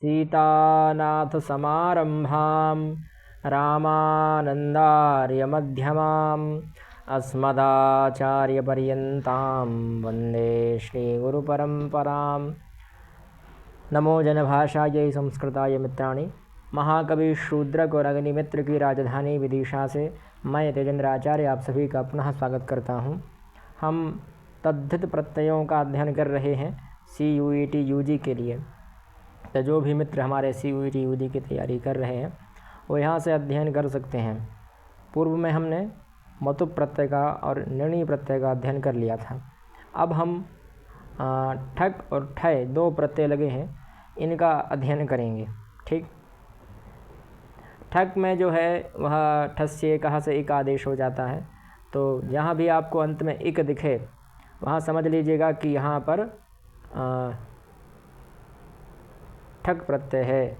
सीतानाथसमारम्भां रामानन्दार्यमध्यमाम् अस्मदाचार्यपर्यन्तां वन्दे श्रीगुरुपरम्परां। नमो जनभाषायै संस्कृताय मित्राणि। महाकवि शूद्रक और अग्निमित्र की राजधानी विदिशा से मैं तेजेंद्र आचार्य आप सभी का पुनः स्वागत करता हूं। हम तद्धित प्रत्ययों का अध्ययन कर रहे हैं CUET UG के लिए। तो जो भी मित्र हमारे CUET UG की तैयारी कर रहे हैं वो यहाँ से अध्ययन कर सकते हैं। पूर्व में हमने मतुप प्रत्यय का और निर्णय प्रत्यय का अध्ययन कर लिया था। अब हम ठक और ठय दो प्रत्यय लगे हैं, इनका अध्ययन करेंगे। ठीक, ठक में जो है वह ठस्य कहाँ से एक आदेश हो जाता है। तो जहाँ भी आपको अंत में एक दिखे वहाँ समझ लीजिएगा कि यहाँ पर ठक प्रत्यय है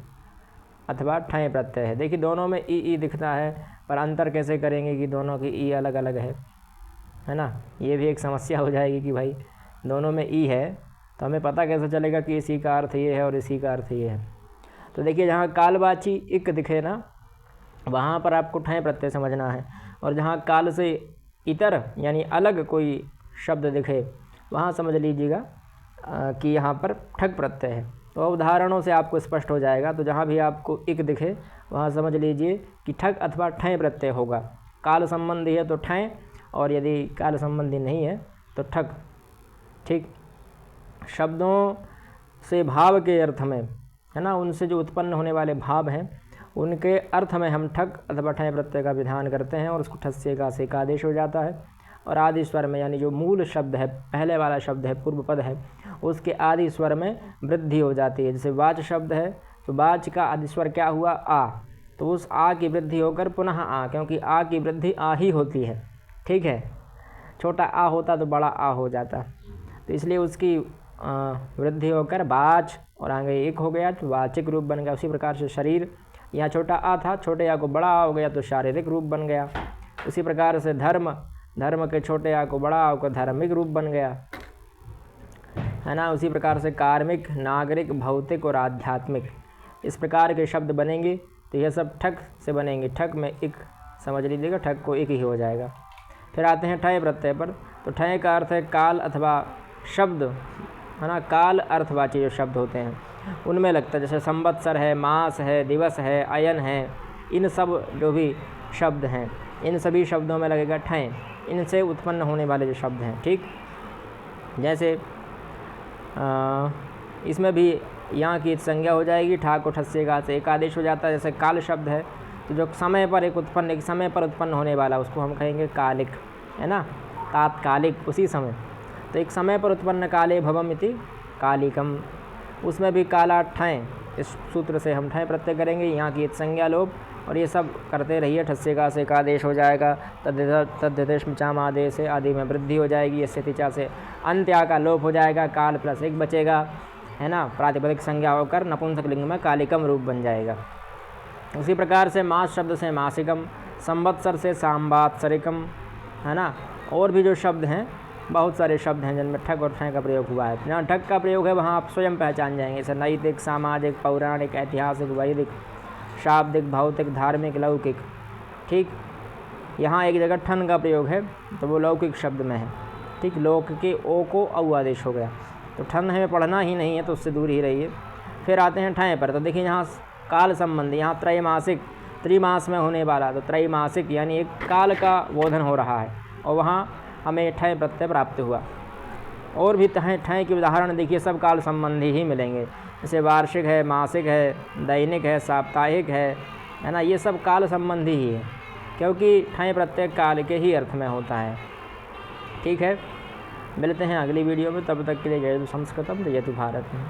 अथवा ठय प्रत्यय है। देखिए दोनों में ई दिखता है, पर अंतर कैसे करेंगे कि दोनों की ई अलग अलग है ना। ये भी एक समस्या हो जाएगी कि भाई दोनों में ई है तो हमें पता कैसे चलेगा कि इसी का अर्थ ये है और इसी का अर्थ ये है। तो देखिए जहाँ कालवाची इक दिखे ना वहाँ पर आपको ठय प्रत्यय समझना है, और जहाँ काल से इतर यानी अलग कोई शब्द दिखे वहाँ समझ लीजिएगा कि यहाँ पर ठक प्रत्यय है। तो उदाहरणों से आपको स्पष्ट हो जाएगा। तो जहाँ भी आपको इक दिखे वहाँ समझ लीजिए कि ठक अथवा ठय प्रत्यय होगा। काल संबंधी है तो ठय, और यदि काल संबंधी नहीं है तो ठक। ठीक, शब्दों से भाव के अर्थ में है ना, उनसे जो उत्पन्न होने वाले भाव हैं उनके अर्थ में हम ठक अथवा ठय प्रत्यय का विधान करते हैं, और उसको ठस्य का से का आदेश हो जाता है। और आदि स्वर में यानी जो मूल शब्द है, पहले वाला शब्द है, पूर्व पद है, उसके आदि स्वर में वृद्धि हो जाती है। जैसे वाच शब्द है तो वाच का आदि स्वर क्या हुआ, आ, तो उस आ की वृद्धि होकर पुनः आ, क्योंकि आ की वृद्धि आ ही होती है। ठीक है, छोटा आ होता तो बड़ा आ हो जाता, तो इसलिए उसकी वृद्धि होकर वाच और आगे एक हो गया तो वाचिक रूप बन गया। उसी प्रकार से शरीर, यहाँ छोटा आ था, छोटे आ को बड़ा आ हो गया तो शारीरिक रूप बन गया। उसी प्रकार से धर्म, धर्म के छोटे आ को बड़ा आ को धार्मिक रूप बन गया, है ना। उसी प्रकार से कार्मिक, नागरिक, भौतिक और आध्यात्मिक, इस प्रकार के शब्द बनेंगे। तो यह सब ठक से बनेंगे। ठक में एक समझ लीजिएगा, ठक को एक ही हो जाएगा। फिर आते हैं ठय प्रत्यय पर। तो ठय का अर्थ है काल अथवा शब्द, है ना। काल अर्थवाची जो शब्द होते हैं उनमें लगता है, जैसे संवत्सर है, मास है, दिवस है, अयन है, इन सब जो भी शब्द हैं इन सभी शब्दों में लगेगा ठय। इनसे उत्पन्न होने वाले जो शब्द हैं। ठीक, जैसे इसमें भी यहाँ की संज्ञा हो जाएगी, ठा को ठस्य का से एक आदेश हो जाता है। जैसे काल शब्द है तो जो समय पर एक समय पर उत्पन्न होने वाला उसको हम कहेंगे कालिक, है ना, तात्कालिक, उसी समय। तो एक समय पर उत्पन्न काले भवम इति कालिकम, उसमें भी काला ठय, इस सूत्र से हम ठय प्रत्यय करेंगे। यहाँ की संज्ञा लोप, और ये सब करते रहिए। ठस्य का से का आदेश हो जाएगा। तद्देश चाम आदेश से आदि में वृद्धि हो जाएगी। इससे तिचा से अंत्या का लोप हो जाएगा, काल प्लस एक बचेगा, है ना। प्रातिपदिक संज्ञा होकर नपुंसक लिंग में कालिकम रूप बन जाएगा। उसी प्रकार से मास शब्द से मासिकम, संवत्सर से सांवात्सरिकम, है ना। और भी जो शब्द हैं, बहुत सारे शब्द हैं जिनमें ठक और ठय का प्रयोग हुआ है। जहाँ ठक का प्रयोग है वहाँ आप स्वयं पहचान जाएंगे। जैसे नैतिक, सामाजिक, पौराणिक, ऐतिहासिक, वैदिक, शाब्दिक, भौतिक, धार्मिक, लौकिक। ठीक, यहाँ एक जगह ठन का प्रयोग है तो वो लौकिक शब्द में है। ठीक, लोक के ओ को औ आदेश हो गया, तो ठन हमें पढ़ना ही नहीं है, तो उससे दूर ही रहिए। फिर आते हैं ठय पर। तो देखिए यहाँ काल संबंधी, यहाँ त्रैमासिक, त्रिमास में होने वाला, तो त्रैमासिक यानी एक काल का बोधन हो रहा है, और वहाँ हमें ठय प्रत्यय प्राप्त हुआ। और भी ठय के उदाहरण देखिए, सब काल संबंधी ही मिलेंगे। जैसे वार्षिक है, मासिक है, दैनिक है, साप्ताहिक है ना। ये सब काल संबंधी ही है, क्योंकि ठय प्रत्यय काल के ही अर्थ में होता है। ठीक है, मिलते हैं अगली वीडियो में, तब तक के लिए जय संस्कृतम जयतु भारत में।